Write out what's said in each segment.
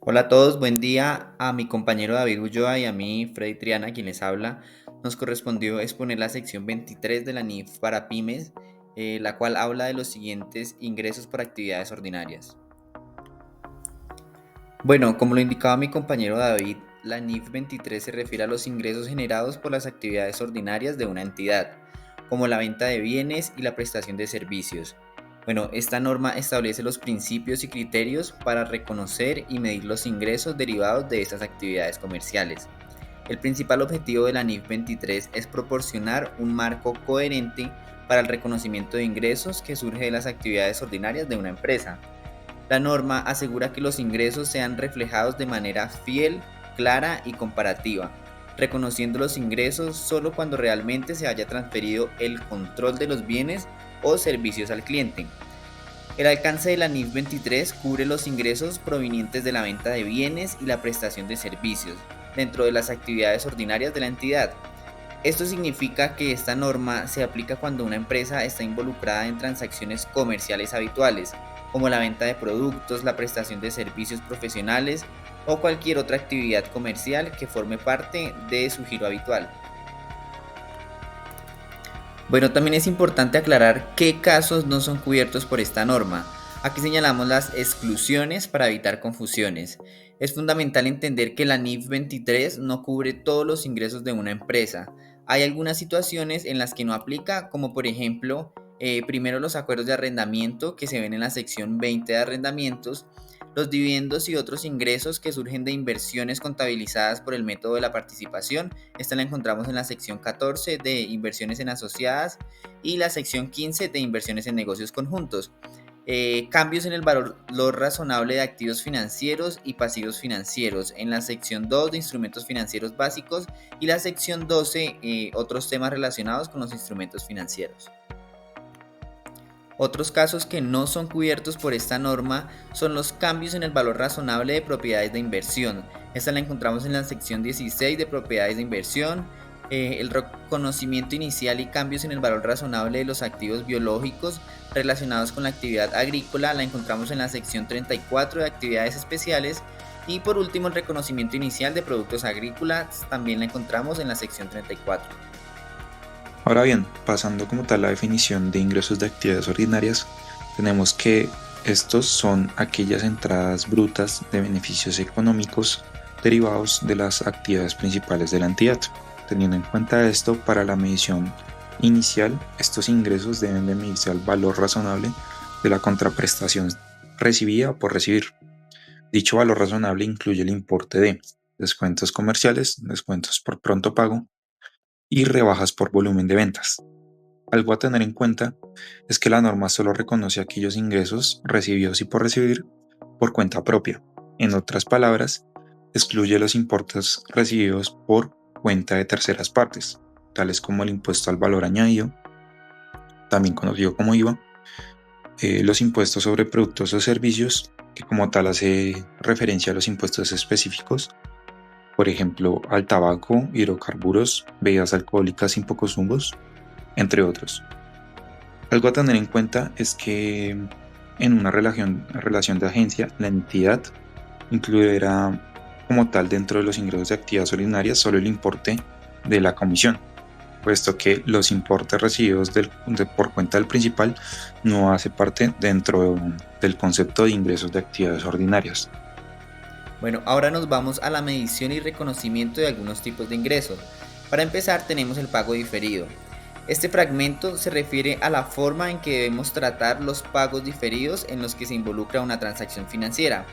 Hola a todos, buen día. A mi compañero David Ulloa y a mí, Freddy Triana, quien les habla, nos correspondió exponer la sección 23 de la NIF para pymes, la cual habla de los siguientes ingresos por actividades ordinarias. Bueno, como lo indicaba mi compañero David, la NIF 23 se refiere a los ingresos generados por las actividades ordinarias de una entidad, como la venta de bienes y la prestación de servicios. Bueno, esta norma establece los principios y criterios para reconocer y medir los ingresos derivados de estas actividades comerciales. El principal objetivo de la NIF 23 es proporcionar un marco coherente para el reconocimiento de ingresos que surge de las actividades ordinarias de una empresa. La norma asegura que los ingresos sean reflejados de manera fiel, clara y comparativa, reconociendo los ingresos solo cuando realmente se haya transferido el control de los bienes o servicios al cliente. El alcance de la NIF 23 cubre los ingresos provenientes de la venta de bienes y la prestación de servicios dentro de las actividades ordinarias de la entidad. Esto significa que esta norma se aplica cuando una empresa está involucrada en transacciones comerciales habituales, como la venta de productos, la prestación de servicios profesionales o cualquier otra actividad comercial que forme parte de su giro habitual. Bueno, también es importante aclarar qué casos no son cubiertos por esta norma. Aquí señalamos las exclusiones para evitar confusiones. Es fundamental entender que la NIF 23 no cubre todos los ingresos de una empresa. Hay algunas situaciones en las que no aplica, como por ejemplo, primero los acuerdos de arrendamiento que se ven en la sección 20 de arrendamientos, los dividendos y otros ingresos que surgen de inversiones contabilizadas por el método de la participación. Esta la encontramos en la sección 14 de inversiones en asociadas y la sección 15 de inversiones en negocios conjuntos. Cambios en el valor razonable de activos financieros y pasivos financieros en la sección 2 de instrumentos financieros básicos y la sección 12 otros temas relacionados con los instrumentos financieros. Otros casos que no son cubiertos por esta norma son los cambios en el valor razonable de propiedades de inversión. Esta la encontramos en la sección 16 de propiedades de inversión. El reconocimiento inicial y cambios en el valor razonable de los activos biológicos relacionados con la actividad agrícola la encontramos en la sección 34 de actividades especiales. Y por último, el reconocimiento inicial de productos agrícolas también la encontramos en la sección 34. Ahora bien, pasando como tal la definición de ingresos de actividades ordinarias, tenemos que estos son aquellas entradas brutas de beneficios económicos derivados de las actividades principales de la entidad. Teniendo en cuenta esto, para la medición inicial, estos ingresos deben de medirse al valor razonable de la contraprestación recibida o por recibir. Dicho valor razonable incluye el importe de descuentos comerciales, descuentos por pronto pago y rebajas por volumen de ventas. Algo a tener en cuenta es que la norma solo reconoce aquellos ingresos recibidos y por recibir por cuenta propia. En otras palabras, excluye los importes recibidos por cuenta de terceras partes, tales como el impuesto al valor añadido, también conocido como IVA, los impuestos sobre productos o servicios, que como tal hace referencia a los impuestos específicos, por ejemplo, al tabaco, hidrocarburos, bebidas alcohólicas sin pocos zumos, entre otros. Algo a tener en cuenta es que en una relación de agencia, la entidad incluirá como tal dentro de los ingresos de actividades ordinarias solo el importe de la comisión, puesto que los importes recibidos por cuenta del principal no hace parte dentro del concepto de ingresos de actividades ordinarias. Bueno, ahora nos vamos a la medición y reconocimiento de algunos tipos de ingresos. Para empezar tenemos el pago diferido. Este fragmento se refiere a la forma en que debemos tratar los pagos diferidos en los que se involucra una transacción financiera,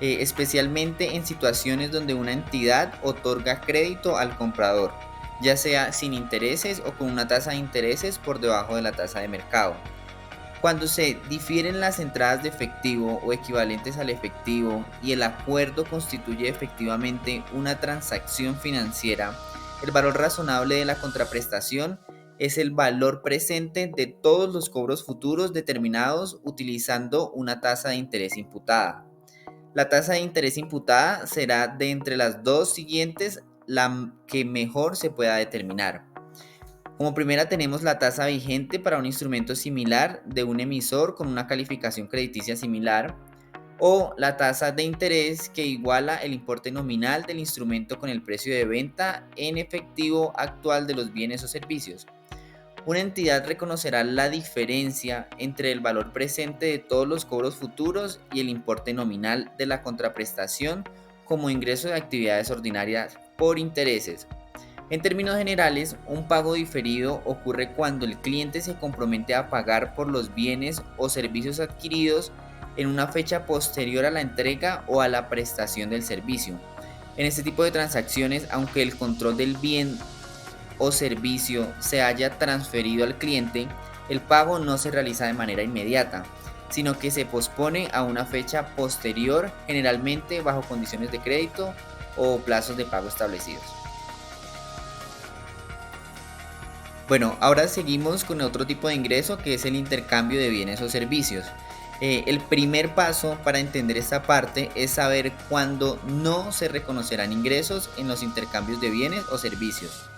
especialmente en situaciones donde una entidad otorga crédito al comprador, ya sea sin intereses o con una tasa de intereses por debajo de la tasa de mercado. Cuando se difieren las entradas de efectivo o equivalentes al efectivo y el acuerdo constituye efectivamente una transacción financiera, el valor razonable de la contraprestación es el valor presente de todos los cobros futuros determinados utilizando una tasa de interés imputada. La tasa de interés imputada será de entre las dos siguientes la que mejor se pueda determinar. Como primera tenemos la tasa vigente para un instrumento similar de un emisor con una calificación crediticia similar. o la tasa de interés que iguala el importe nominal del instrumento con el precio de venta en efectivo actual de los bienes o servicios. Una entidad reconocerá la diferencia entre el valor presente de todos los cobros futuros y el importe nominal de la contraprestación como ingreso de actividades ordinarias por intereses. En términos generales, un pago diferido ocurre cuando el cliente se compromete a pagar por los bienes o servicios adquiridos en una fecha posterior a la entrega o a la prestación del servicio. En este tipo de transacciones, aunque el control del bien o servicio se haya transferido al cliente, el pago no se realiza de manera inmediata, sino que se pospone a una fecha posterior, generalmente bajo condiciones de crédito o plazos de pago establecidos. Bueno, ahora seguimos con otro tipo de ingreso que es el intercambio de bienes o servicios. El primer paso para entender esta parte es saber cuándo no se reconocerán ingresos en los intercambios de bienes o servicios.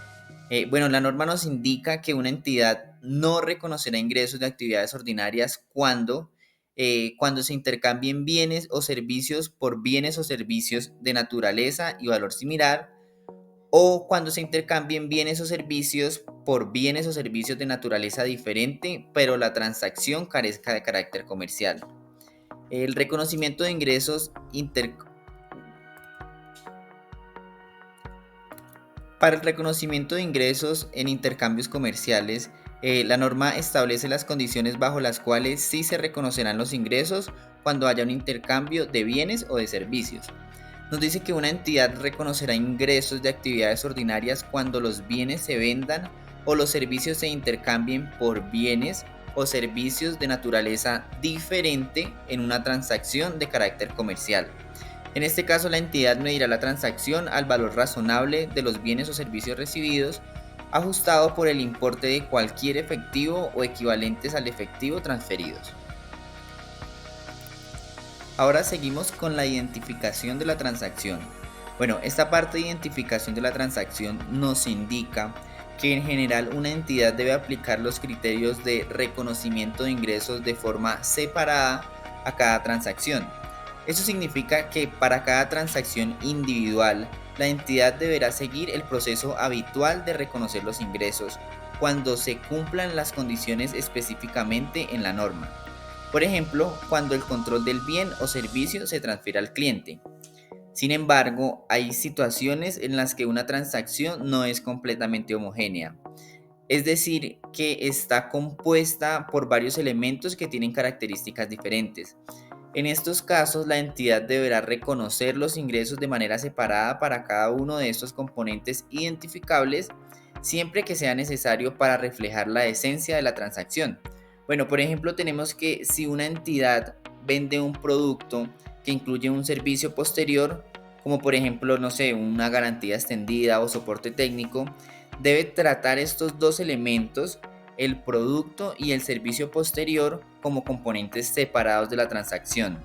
Bueno, la norma nos indica que una entidad no reconocerá ingresos de actividades ordinarias cuando se intercambien bienes o servicios por bienes o servicios de naturaleza y valor similar, o cuando se intercambien bienes o servicios por bienes o servicios de naturaleza diferente, pero la transacción carezca de carácter comercial. El reconocimiento de ingresos Para el reconocimiento de ingresos en intercambios comerciales, la norma establece las condiciones bajo las cuales sí se reconocerán los ingresos cuando haya un intercambio de bienes o de servicios. Nos dice que una entidad reconocerá ingresos de actividades ordinarias cuando los bienes se vendan o los servicios se intercambien por bienes o servicios de naturaleza diferente en una transacción de carácter comercial. En este caso, la entidad medirá la transacción al valor razonable de los bienes o servicios recibidos, ajustado por el importe de cualquier efectivo o equivalentes al efectivo transferidos. Ahora seguimos con la identificación de la transacción. Bueno, esta parte de identificación de la transacción nos indica que en general una entidad debe aplicar los criterios de reconocimiento de ingresos de forma separada a cada transacción. Eso significa que para cada transacción individual, la entidad deberá seguir el proceso habitual de reconocer los ingresos cuando se cumplan las condiciones específicamente en la norma. Por ejemplo, cuando el control del bien o servicio se transfiere al cliente. Sin embargo, hay situaciones en las que una transacción no es completamente homogénea. Es decir, que está compuesta por varios elementos que tienen características diferentes. En estos casos, la entidad deberá reconocer los ingresos de manera separada para cada uno de estos componentes identificables, siempre que sea necesario para reflejar la esencia de la transacción. Bueno, por ejemplo, tenemos que si una entidad vende un producto que incluye un servicio posterior, como por ejemplo, no sé, una garantía extendida o soporte técnico, debe tratar estos dos elementos, el producto y el servicio posterior, como componentes separados de la transacción.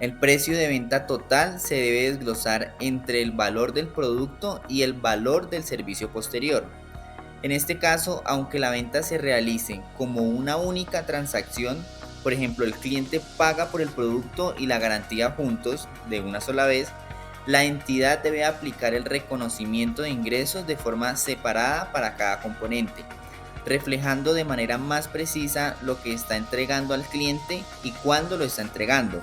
El precio de venta total se debe desglosar entre el valor del producto y el valor del servicio posterior. En este caso, aunque la venta se realice como una única transacción, por ejemplo, el cliente paga por el producto y la garantía juntos de una sola vez, la entidad debe aplicar el reconocimiento de ingresos de forma separada para cada componente, reflejando de manera más precisa lo que está entregando al cliente y cuándo lo está entregando.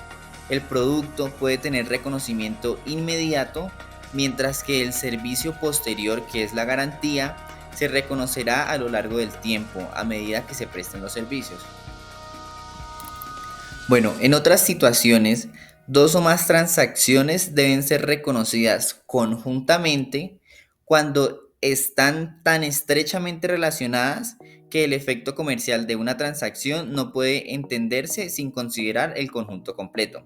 El producto puede tener reconocimiento inmediato, mientras que el servicio posterior, que es la garantía, se reconocerá a lo largo del tiempo, a medida que se presten los servicios. Bueno, en otras situaciones, dos o más transacciones deben ser reconocidas conjuntamente cuando están tan estrechamente relacionadas que el efecto comercial de una transacción no puede entenderse sin considerar el conjunto completo.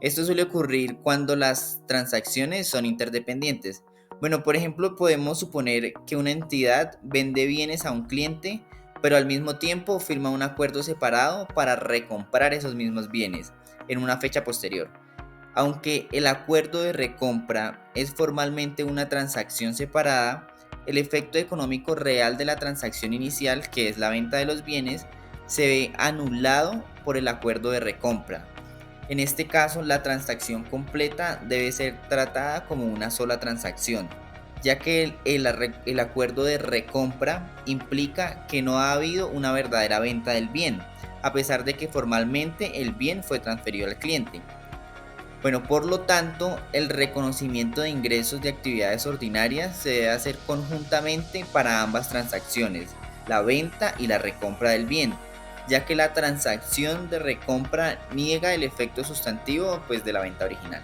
Esto suele ocurrir cuando las transacciones son interdependientes. Bueno, por ejemplo, podemos suponer que una entidad vende bienes a un cliente, pero al mismo tiempo firma un acuerdo separado para recomprar esos mismos bienes en una fecha posterior. Aunque el acuerdo de recompra es formalmente una transacción separada, el efecto económico real de la transacción inicial, que es la venta de los bienes, se ve anulado por el acuerdo de recompra. En este caso, la transacción completa debe ser tratada como una sola transacción, ya que el acuerdo de recompra implica que no ha habido una verdadera venta del bien, a pesar de que formalmente el bien fue transferido al cliente. Bueno, por lo tanto, el reconocimiento de ingresos de actividades ordinarias se debe hacer conjuntamente para ambas transacciones, la venta y la recompra del bien, ya que la transacción de recompra niega el efecto sustantivo pues, de la venta original.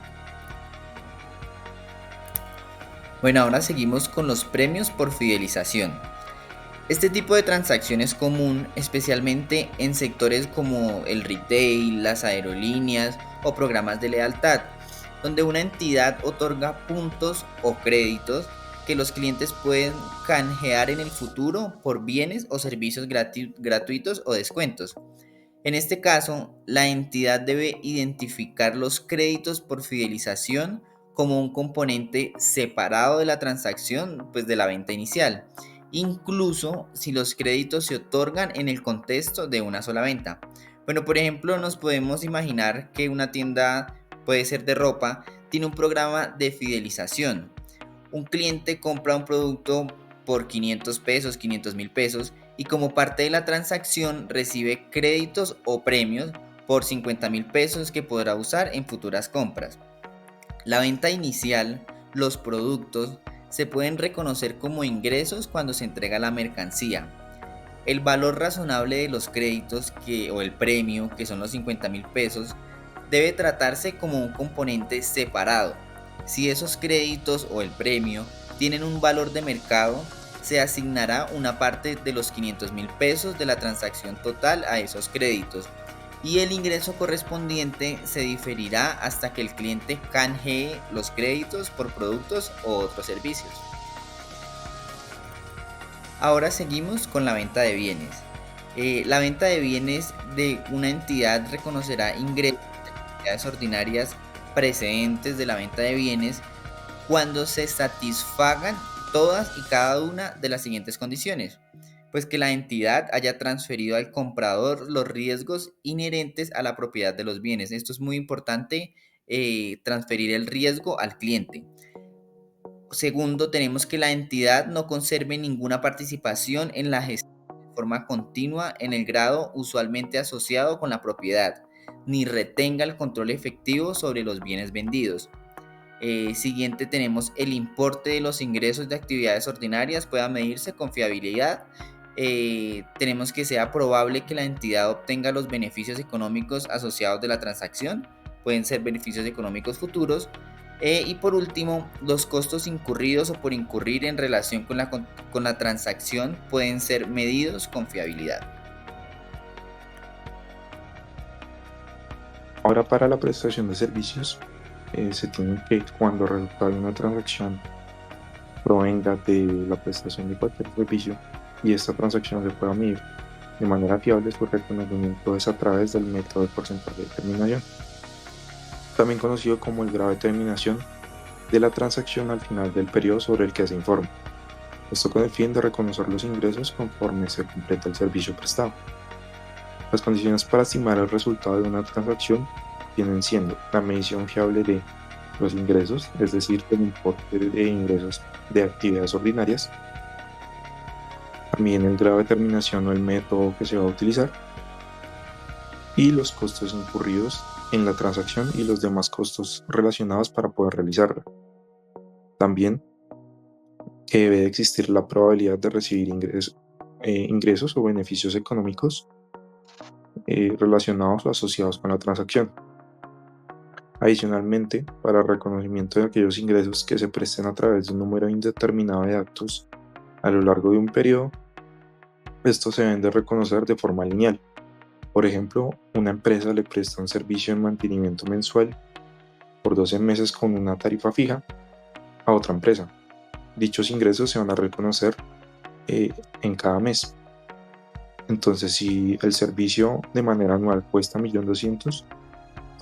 Bueno, ahora seguimos con los premios por fidelización. Este tipo de transacción es común especialmente en sectores como el retail, las aerolíneas o programas de lealtad, donde una entidad otorga puntos o créditos que los clientes pueden canjear en el futuro por bienes o servicios gratuitos o descuentos. En este caso, la entidad debe identificar los créditos por fidelización como un componente separado de la transacción, pues de la venta inicial, incluso si los créditos se otorgan en el contexto de una sola venta. Bueno, por ejemplo, nos podemos imaginar que una tienda, puede ser de ropa, tiene un programa de fidelización. Un cliente compra un producto por 500 pesos, 500.000 pesos, y como parte de la transacción recibe créditos o premios por 50.000 pesos que podrá usar en futuras compras. La venta inicial, los productos, se pueden reconocer como ingresos cuando se entrega la mercancía. El valor razonable de los créditos o el premio, que son los 50.000 pesos, debe tratarse como un componente separado. Si esos créditos o el premio tienen un valor de mercado, se asignará una parte de los 500.000 pesos de la transacción total a esos créditos y el ingreso correspondiente se diferirá hasta que el cliente canjee los créditos por productos o otros servicios. Ahora seguimos con la venta de bienes. La venta de bienes de una entidad reconocerá ingresos de actividades ordinarias precedentes de la venta de bienes cuando se satisfagan todas y cada una de las siguientes condiciones. Pues que la entidad haya transferido al comprador los riesgos inherentes a la propiedad de los bienes. Esto es muy importante, transferir el riesgo al cliente. Segundo, tenemos que la entidad no conserve ninguna participación en la gestión de forma continua en el grado usualmente asociado con la propiedad, ni retenga el control efectivo sobre los bienes vendidos. Siguiente, tenemos el importe de los ingresos de actividades ordinarias pueda medirse con fiabilidad. Tenemos que sea probable que la entidad obtenga los beneficios económicos asociados de la transacción, pueden ser beneficios económicos futuros. Y por último, los costos incurridos o por incurrir en relación con la transacción pueden ser medidos con fiabilidad. Ahora, para la prestación de servicios, se tiene que, cuando el resultado de una transacción provenga de la prestación de cualquier servicio y esta transacción se pueda medir de manera fiable, su reconocimiento es a través del método de porcentaje de terminación, también conocido como el grado de terminación de la transacción al final del periodo sobre el que se informa. Esto con el fin de reconocer los ingresos conforme se completa el servicio prestado. Las condiciones para estimar el resultado de una transacción vienen siendo la medición fiable de los ingresos, es decir, el importe de ingresos de actividades ordinarias, también el grado de terminación o el método que se va a utilizar, y los costos incurridos en la transacción y los demás costos relacionados para poder realizarla. También que debe de existir la probabilidad de recibir ingresos o beneficios económicos relacionados o asociados con la transacción. Adicionalmente, para el reconocimiento de aquellos ingresos que se presten a través de un número indeterminado de actos a lo largo de un periodo, estos se deben de reconocer de forma lineal. Por ejemplo, una empresa le presta un servicio de mantenimiento mensual por 12 meses con una tarifa fija a otra empresa. Dichos ingresos se van a reconocer en cada mes. Entonces, si el servicio de manera anual cuesta 1.200.000,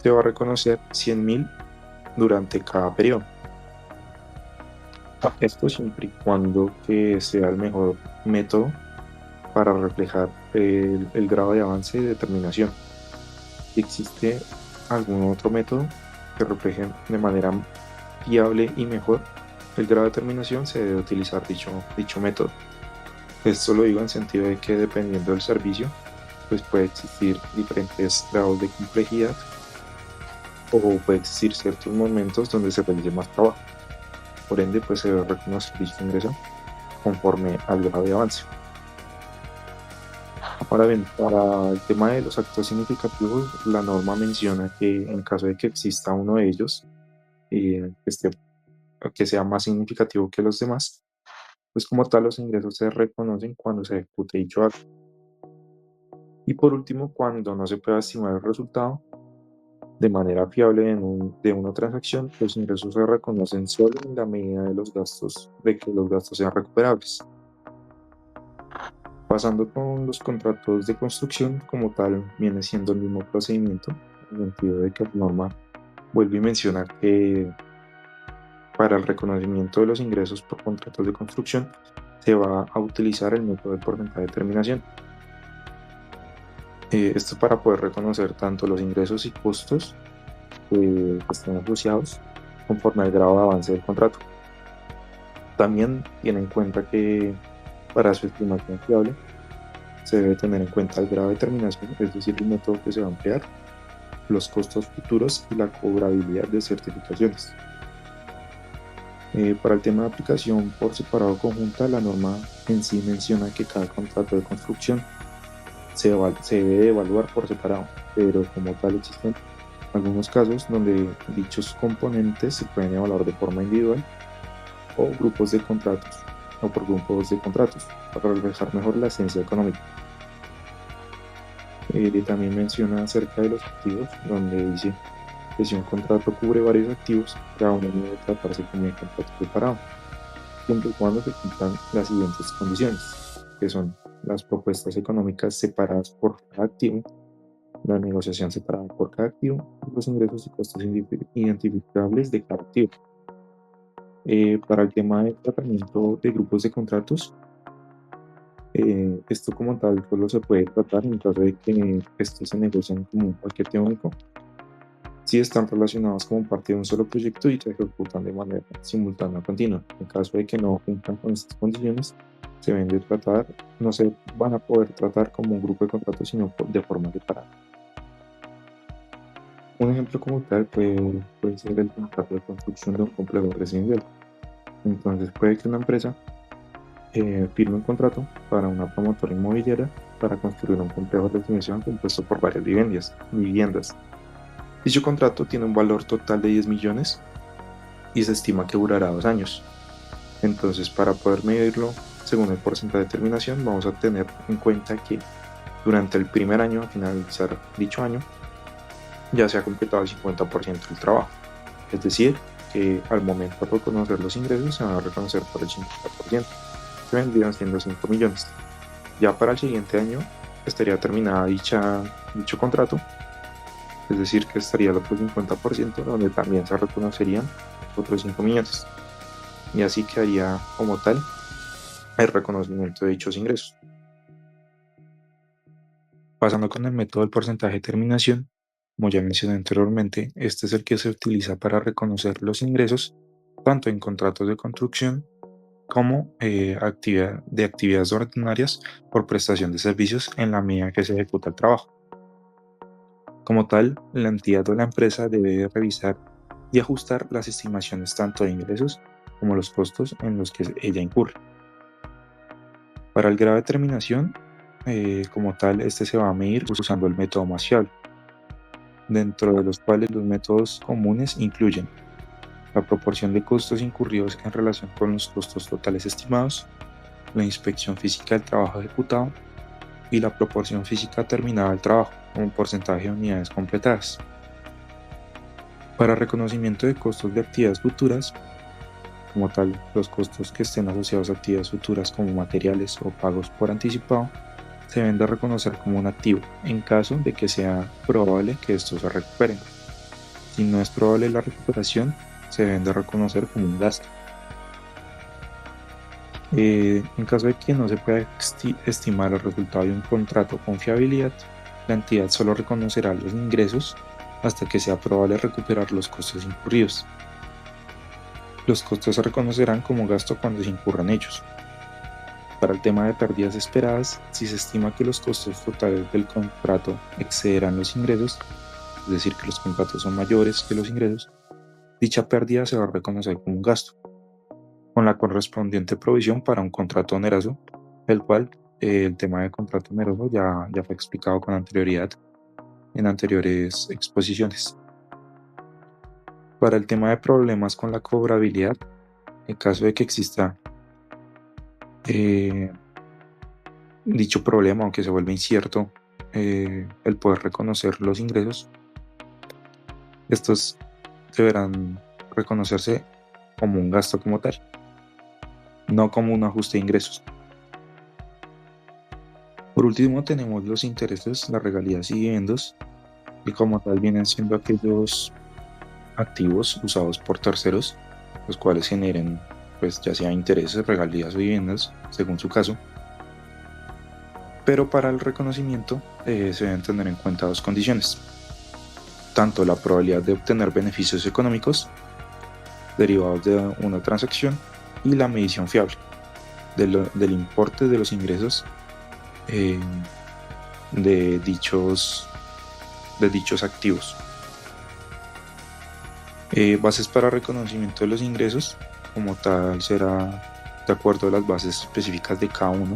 se va a reconocer 100.000 durante cada periodo. Esto siempre y cuando que sea el mejor método para reflejar el grado de avance y determinación. Existe algún otro método que refleje de manera fiable y mejor el grado de terminación, se debe utilizar dicho método. Esto lo digo en sentido de que dependiendo del servicio, pues puede existir diferentes grados de complejidad o puede existir ciertos momentos donde se realice más trabajo. Por ende, pues se debe reconocer dicho ingreso conforme al grado de avance. Ahora bien, para el tema de los actos significativos, la norma menciona que en caso de que exista uno de ellos, que sea más significativo que los demás, pues como tal los ingresos se reconocen cuando se ejecute dicho acto. Y por último, cuando no se pueda estimar el resultado de manera fiable de una transacción, los ingresos se reconocen solo en la medida de que los gastos sean recuperables. Pasando con los contratos de construcción, como tal, viene siendo el mismo procedimiento, en el sentido de que la norma vuelve y menciona que para el reconocimiento de los ingresos por contratos de construcción se va a utilizar el método del porcentaje de terminación. Esto para poder reconocer tanto los ingresos y costos que estén asociados conforme al grado de avance del contrato. También tiene en cuenta que para su estimación fiable se debe tener en cuenta el grado de terminación, es decir, el método que se va a emplear, los costos futuros y la cobrabilidad de certificaciones. Para el tema de aplicación por separado conjunta, la norma en sí menciona que cada contrato de construcción se debe evaluar por separado, pero como tal existen algunos casos donde dichos componentes se pueden evaluar de forma individual o grupos de contratos o por grupos de contratos para reflejar mejor la esencia económica. También menciona acerca de los activos, donde dice que si un contrato cubre varios activos, cada uno debe tratarse como un contrato separado, siempre y cuando se cumplan las siguientes condiciones, que son las propuestas económicas separadas por cada activo, la negociación separada por cada activo, y los ingresos y costos identificables de cada activo. Para el tema de tratamiento de grupos de contratos, esto como tal solo se puede tratar en caso de que estos se negocien como un paquete único, si están relacionados como parte de un solo proyecto y se ejecutan de manera simultánea o continua. En caso de que no cumplan con estas condiciones, se deben de tratar, no se van a poder tratar como un grupo de contratos, sino de forma separada. Un ejemplo como tal puede ser el contrato de construcción de un complejo residencial. Entonces puede que una empresa firme un contrato para una promotora inmobiliaria para construir un complejo residencial compuesto por varias viviendas. Dicho contrato tiene un valor total de 10 millones y se estima que durará 2 años. Entonces, para poder medirlo según el porcentaje de terminación, vamos a tener en cuenta que durante el primer año, al finalizar dicho año, ya se ha completado el 50% del trabajo. Es decir, que al momento de reconocer los ingresos se van a reconocer por el 50%, que vendrían siendo 5 millones. Ya para el siguiente año estaría terminada dicho contrato, es decir, que estaría el otro 50%, donde también se reconocerían otros 5 millones. Y así quedaría como tal el reconocimiento de dichos ingresos. Pasando con el método del porcentaje de terminación, como ya mencioné anteriormente, este es el que se utiliza para reconocer los ingresos tanto en contratos de construcción como actividades ordinarias por prestación de servicios en la medida que se ejecuta el trabajo. Como tal, la entidad o la empresa debe revisar y ajustar las estimaciones tanto de ingresos como los costos en los que ella incurre. Para el grado de terminación, como tal, este se va a medir usando el método más fiable, dentro de los cuales los métodos comunes incluyen la proporción de costos incurridos en relación con los costos totales estimados, la inspección física del trabajo ejecutado y la proporción física terminada del trabajo como porcentaje de unidades completadas. Para reconocimiento de costos de actividades futuras, como tal, los costos que estén asociados a actividades futuras como materiales o pagos por anticipado, se deben de reconocer como un activo en caso de que sea probable que estos se recuperen. Si no es probable la recuperación, se deben de reconocer como un gasto. En caso de que no se pueda estimar el resultado de un contrato con fiabilidad, la entidad solo reconocerá los ingresos hasta que sea probable recuperar los costos incurridos. Los costos se reconocerán como gasto cuando se incurran ellos. Para el tema de pérdidas esperadas, si se estima que los costos totales del contrato excederán los ingresos, es decir, que los contratos son mayores que los ingresos, dicha pérdida se va a reconocer como un gasto, con la correspondiente provisión para un contrato oneroso, el cual el tema de contrato oneroso ya fue explicado con anterioridad en anteriores exposiciones. Para el tema de problemas con la cobrabilidad, en caso de que exista eh, dicho problema, aunque se vuelva incierto el poder reconocer los ingresos, estos deberán reconocerse como un gasto como tal, no como un ajuste de ingresos. Por último, tenemos los intereses, las regalías y dividendos, que como tal vienen siendo aquellos activos usados por terceros, los cuales generen, pues ya sea intereses, regalías o dividendos, según su caso. Pero para el reconocimiento se deben tener en cuenta dos condiciones: tanto la probabilidad de obtener beneficios económicos derivados de una transacción y la medición fiable del importe de los ingresos eh, de dichos activos. Bases para reconocimiento de los ingresos, como tal, será de acuerdo a las bases específicas de cada uno,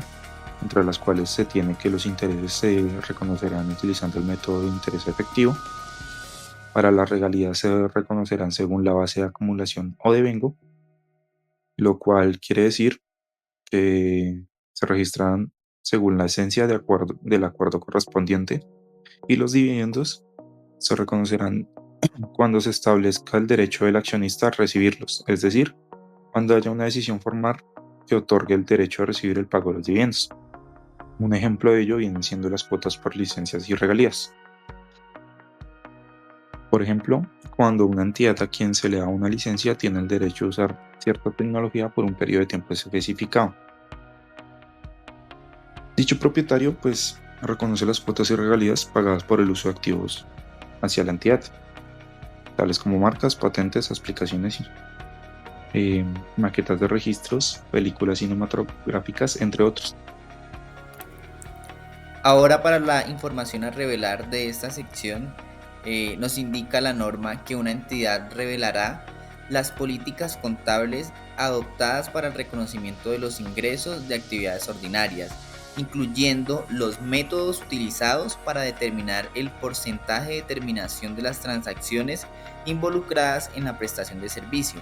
entre las cuales se tiene que los intereses se reconocerán utilizando el método de interés efectivo. Para las regalías se reconocerán según la base de acumulación o devengo, lo cual quiere decir que se registran según la esencia del acuerdo correspondiente, y los dividendos se reconocerán cuando se establezca el derecho del accionista a recibirlos, es decir, cuando haya una decisión formal que otorgue el derecho a recibir el pago de los dividendos. Un ejemplo de ello vienen siendo las cuotas por licencias y regalías. Por ejemplo, cuando una entidad a quien se le da una licencia tiene el derecho a usar cierta tecnología por un periodo de tiempo especificado. Dicho propietario, pues, reconoce las cuotas y regalías pagadas por el uso de activos hacia la entidad, tales como marcas, patentes, aplicaciones maquetas de registros, películas cinematográficas, entre otros. Ahora para la información a revelar de esta sección, nos indica la norma que una entidad revelará las políticas contables adoptadas para el reconocimiento de los ingresos de actividades ordinarias, incluyendo los métodos utilizados para determinar el porcentaje de determinación de las transacciones involucradas en la prestación de servicio.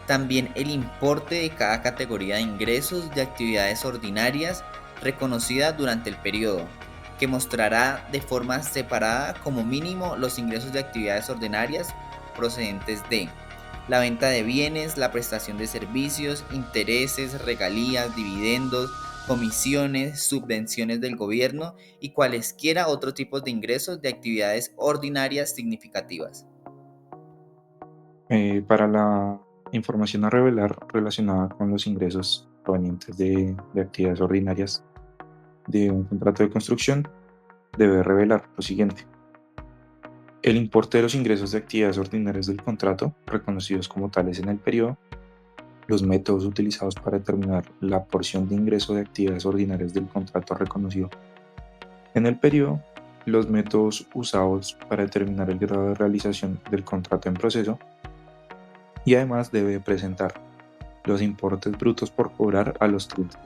También el importe de cada categoría de ingresos de actividades ordinarias reconocida durante el periodo, que mostrará de forma separada como mínimo los ingresos de actividades ordinarias procedentes de la venta de bienes, la prestación de servicios, intereses, regalías, dividendos, comisiones, subvenciones del gobierno y cualesquiera otros tipos de ingresos de actividades ordinarias significativas. Para la información a revelar relacionada con los ingresos provenientes de actividades ordinarias de un contrato de construcción, debe revelar lo siguiente: el importe de los ingresos de actividades ordinarias del contrato, reconocidos como tales en el periodo, los métodos utilizados para determinar la porción de ingreso de actividades ordinarias del contrato reconocido en el periodo, los métodos usados para determinar el grado de realización del contrato en proceso, y además debe presentar los importes brutos por cobrar a los clientes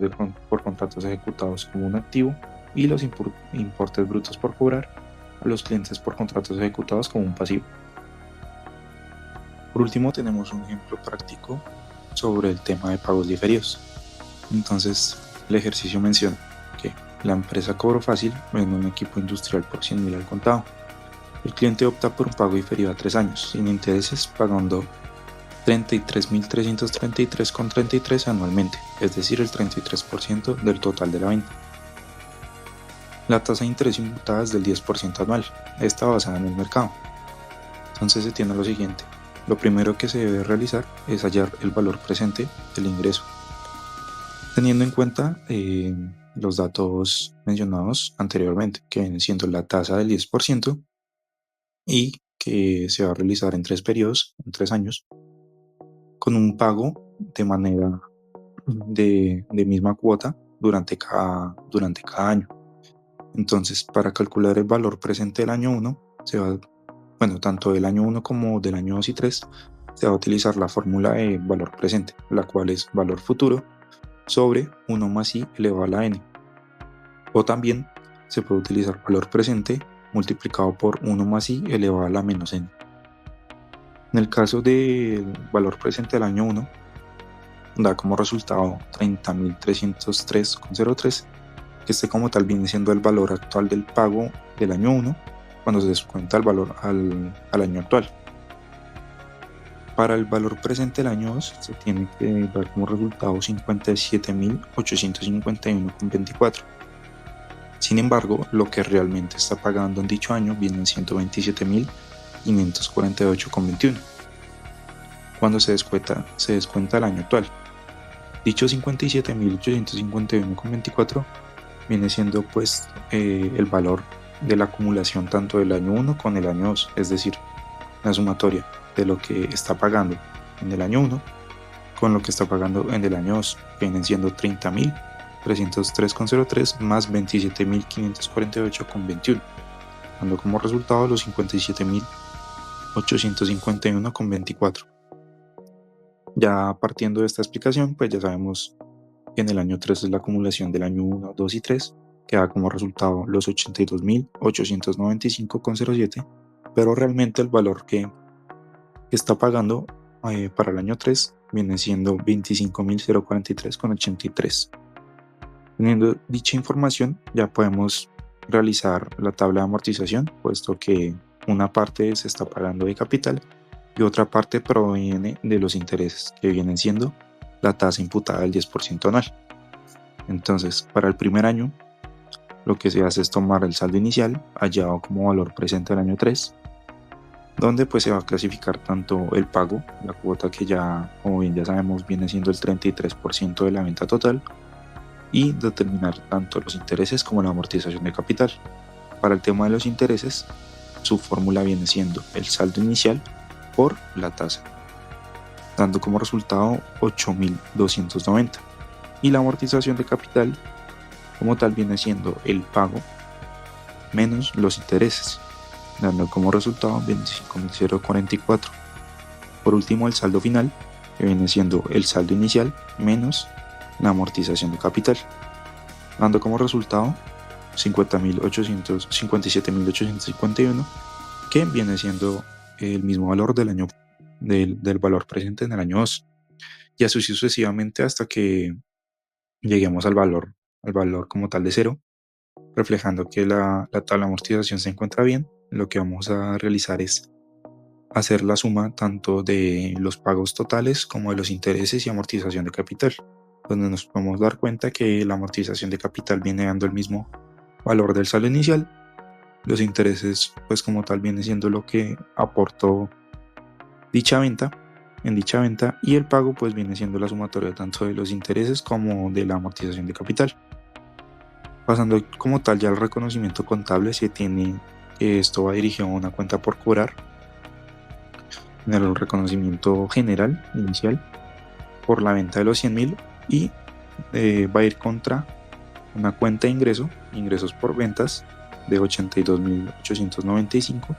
por contratos ejecutados como un activo y los importes brutos por cobrar a los clientes por contratos ejecutados como un pasivo. Por último, tenemos un ejemplo práctico sobre el tema de pagos diferidos. Entonces, el ejercicio menciona que la empresa Cobro Fácil vende un equipo industrial por 100.000 al contado. El cliente opta por un pago diferido a 3 años, sin intereses, pagando 33.333,33 anualmente, es decir, el 33% del total de la venta. La tasa de interés imputada es del 10% anual, está basada en el mercado. Entonces se tiene lo siguiente: lo primero que se debe realizar es hallar el valor presente del ingreso, teniendo en cuenta los datos mencionados anteriormente, que vienen siendo la tasa del 10% y que se va a realizar en 3 periodos, en 3 años, con un pago de manera de misma cuota durante cada año. Entonces, para calcular el valor presente del año 1, bueno, tanto del año 1 como del año 2 y 3, se va a utilizar la fórmula de valor presente, la cual es valor futuro sobre 1 más i elevado a la n. O también se puede utilizar valor presente multiplicado por 1 más i elevado a la menos n. En el caso del valor presente del año 1, da como resultado 30.303,03, que este como tal viene siendo el valor actual del pago del año 1 cuando se descuenta el valor al año actual. Para el valor presente del año 2 se tiene que dar como resultado 57.851,24. Sin embargo, lo que realmente está pagando en dicho año vienen 127.548,21 cuando se descuenta el año actual. Dicho 57.851,24 viene siendo pues el valor de la acumulación tanto del año 1 con el año 2, es decir, la sumatoria de lo que está pagando en el año 1 con lo que está pagando en el año 2, que vienen siendo 30.303,03 más 27.548,21, dando como resultado los 57.851,24. Ya partiendo de esta explicación, pues ya sabemos que en el año 3 es la acumulación del año 1, 2 y 3, que da como resultado los 82.895,07, pero realmente el valor que está pagando para el año 3 viene siendo 25.043,83. Teniendo dicha información, ya podemos realizar la tabla de amortización, puesto que una parte se está pagando de capital y otra parte proviene de los intereses, que vienen siendo la tasa imputada del 10% anual. Entonces, para el primer año, lo que se hace es tomar el saldo inicial, hallado como valor presente del año 3, donde pues se va a clasificar tanto el pago, la cuota que ya, como bien ya sabemos, viene siendo el 33% de la venta total, y determinar tanto los intereses como la amortización de capital. Para el tema de los intereses, su fórmula viene siendo el saldo inicial por la tasa, dando como resultado 8.290. Y la amortización de capital como tal viene siendo el pago menos los intereses, dando como resultado 25.044. Por último, el saldo final, que viene siendo el saldo inicial menos la amortización de capital, dando como resultado 57.851, que viene siendo el mismo valor del valor presente en el año 2. Y así sucesivamente hasta que lleguemos al valor como tal de cero, reflejando que la tabla de amortización se encuentra bien. Lo que vamos a realizar es hacer la suma tanto de los pagos totales como de los intereses y amortización de capital, donde nos podemos dar cuenta que la amortización de capital viene dando el mismo valor del saldo inicial. Los intereses, pues como tal, viene siendo lo que aportó dicha venta, y el pago pues viene siendo la sumatoria tanto de los intereses como de la amortización de capital. Pasando como tal ya al reconocimiento contable, se tiene que esto va dirigido a una cuenta por cobrar. En el reconocimiento general inicial por la venta de los 100.000 y va a ir contra una cuenta de ingresos por ventas de 82.895,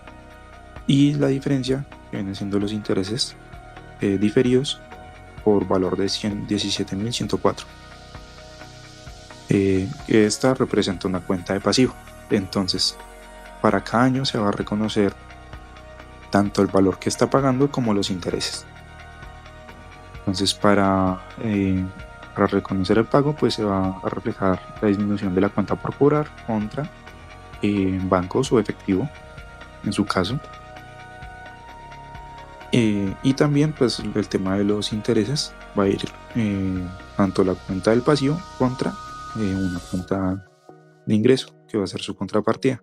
y la diferencia que viene siendo los intereses diferidos por valor de 17.104. Esta representa una cuenta de pasivo. Entonces, para cada año se va a reconocer tanto el valor que está pagando como los intereses. Entonces, para reconocer el pago, pues se va a reflejar la disminución de la cuenta por cobrar contra bancos o efectivo, en su caso. Y también, pues, el tema de los intereses va a ir tanto la cuenta del pasivo contra una cuenta de ingreso, que va a ser su contrapartida.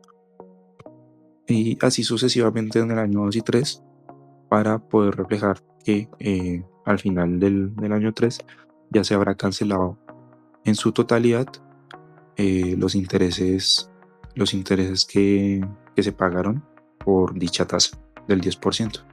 Y así sucesivamente en el año 2 y 3, para poder reflejar que al final del año 3 ya se habrá cancelado en su totalidad los intereses que se pagaron por dicha tasa. del 10%.